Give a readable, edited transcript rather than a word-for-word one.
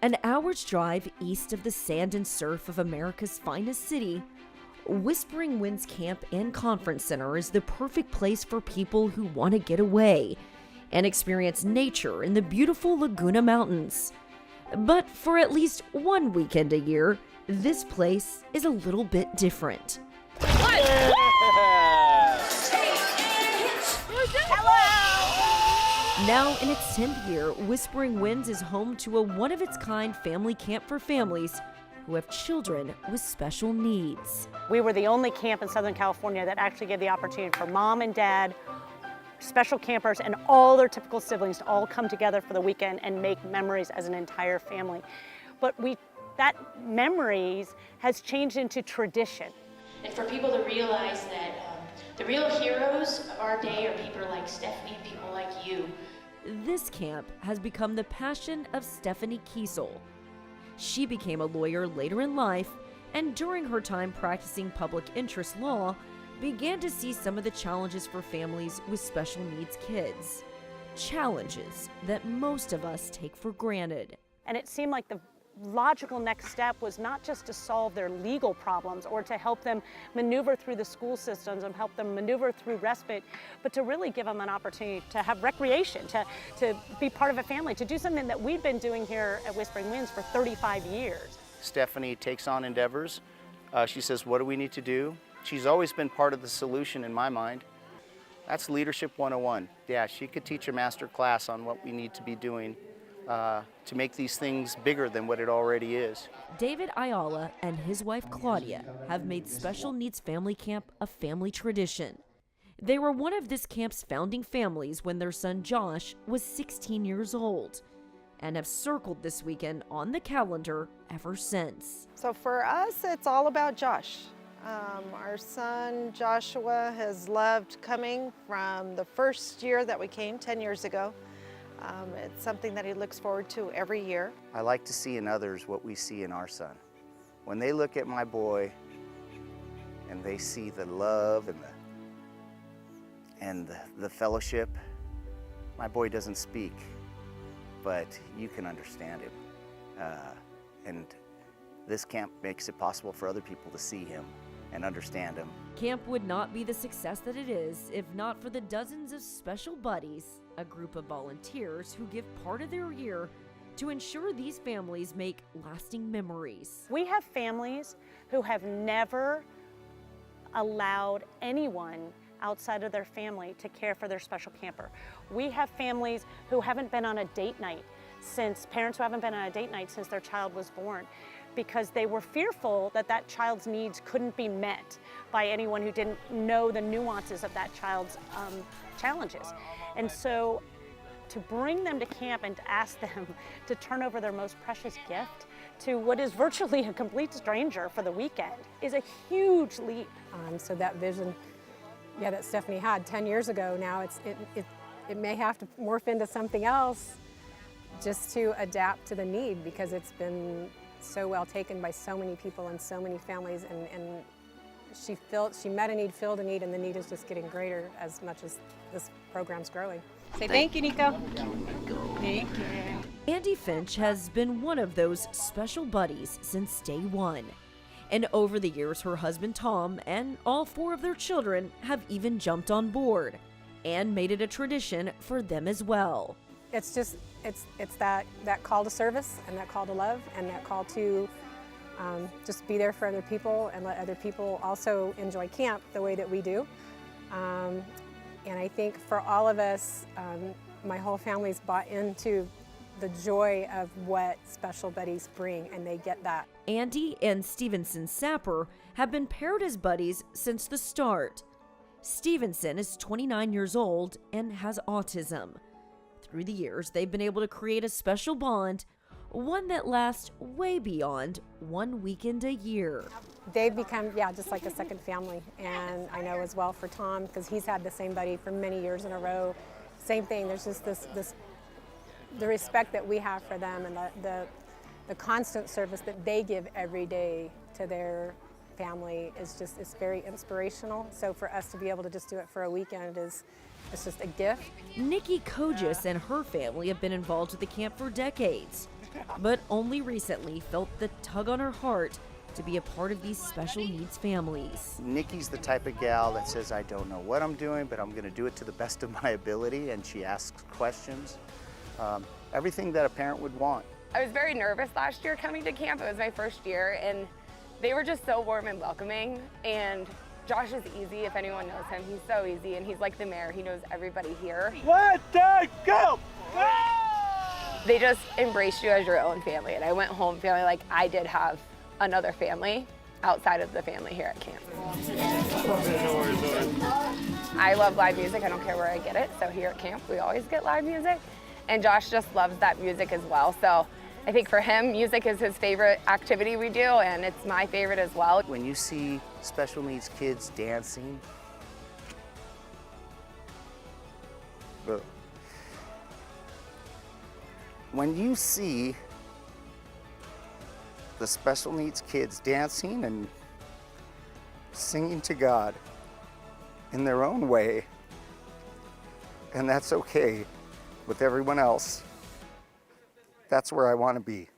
An hour's drive east of the sand and surf of America's finest city, Whispering Winds Camp and Conference Center is the perfect place for people who want to get away and experience nature in the beautiful Laguna Mountains. But for at least one weekend a year, this place is a little bit different. Now in its 10th year, Whispering Winds is home to a one-of-its-kind family camp for families who have children with special needs. We were the only camp in Southern California that actually gave the opportunity for mom and dad, special campers, and all their typical siblings to all come together for the weekend and make memories as an entire family. But that memories has changed into tradition. And for people to realize that the real heroes of our day are people like Stephanie and people like you. This camp has become the passion of Stephanie Kiesel. She became a lawyer later in life, and during her time practicing public interest law, began to see some of the challenges for families with special needs kids. Challenges that most of us take for granted. And it seemed like the logical next step was not just to solve their legal problems or to help them maneuver through the school systems and help them maneuver through respite, but to really give them an opportunity to have recreation, to be part of a family, to do something that we've been doing here at Whispering Winds for 35 years. Stephanie takes on endeavors. She says, what do we need to do? She's always been part of the solution in my mind. That's Leadership 101. Yeah, she could teach a master class on what we need to be doing to make these things bigger than what it already is. David Ayala and his wife Claudia have made Special Needs Family Camp a family tradition. They were one of this camp's founding families when their son Josh was 16 years old, and have circled this weekend on the calendar ever since. So for us, it's all about Josh. Our son Joshua has loved coming from the first year that we came 10 years ago. It's something that he looks forward to every year. I like to see in others what we see in our son. When they look at my boy and they see the love and the fellowship, my boy doesn't speak, but you can understand him. And this camp makes it possible for other people to see him and understand him. Camp would not be the success that it is if not for the dozens of special buddies, a group of volunteers who give part of their year to ensure these families make lasting memories. We have families who have never allowed anyone outside of their family to care for their special camper. We have families who haven't been on a date night parents who haven't been on a date night since their child was born, because they were fearful that that child's needs couldn't be met by anyone who didn't know the nuances of that child's challenges. And so to bring them to camp and to ask them to turn over their most precious gift to what is virtually a complete stranger for the weekend is a huge leap. So that vision, that Stephanie had 10 years ago, now it may have to morph into something else just to adapt to the need, because it's been so well taken by so many people and so many families, and she met a need, filled a need, and the need is just getting greater as much as this program's growing. Say thank you, Nico. Thank you. Andy Finch has been one of those special buddies since day one. And over the years, her husband Tom and all 4 of their children have even jumped on board and made it a tradition for them as well. It's just, it's that call to service and that call to love and that call to just be there for other people and let other people also enjoy camp the way that we do. And I think for all of us, my whole family's bought into the joy of what special buddies bring, and they get that. Andy and Stevenson Sapper have been paired as buddies since the start. Stevenson is 29 years old and has autism. Through the years, they've been able to create a special bond, one that lasts way beyond one weekend a year. They've become, just like a second family. And I know as well for Tom, because he's had the same buddy for many years in a row. Same thing, there's just the respect that we have for them and the constant service that they give every day to their family is very inspirational. So for us to be able to just do it for a weekend it's just a gift. Nikki Kogis and her family have been involved with the camp for decades. but only recently felt the tug on her heart to be a part of these special needs families. Nikki's the type of gal that says, I don't know what I'm doing, but I'm going to do it to the best of my ability, and she asks questions. Everything that a parent would want. I was very nervous last year coming to camp. It was my first year, and they were just so warm and welcoming. And Josh is easy. If anyone knows him, he's so easy, and he's like the mayor. He knows everybody here. 1, 2, go! They just embrace you as your own family, and I went home feeling like I did have another family outside of the family here at camp. I love live music. I don't care where I get it. So here at camp, we always get live music. And Josh just loves that music as well. So I think for him, music is his favorite activity we do, and it's my favorite as well. When you see special needs kids dancing, when you see the special needs kids dancing and singing to God in their own way, and that's okay with everyone else, that's where I want to be.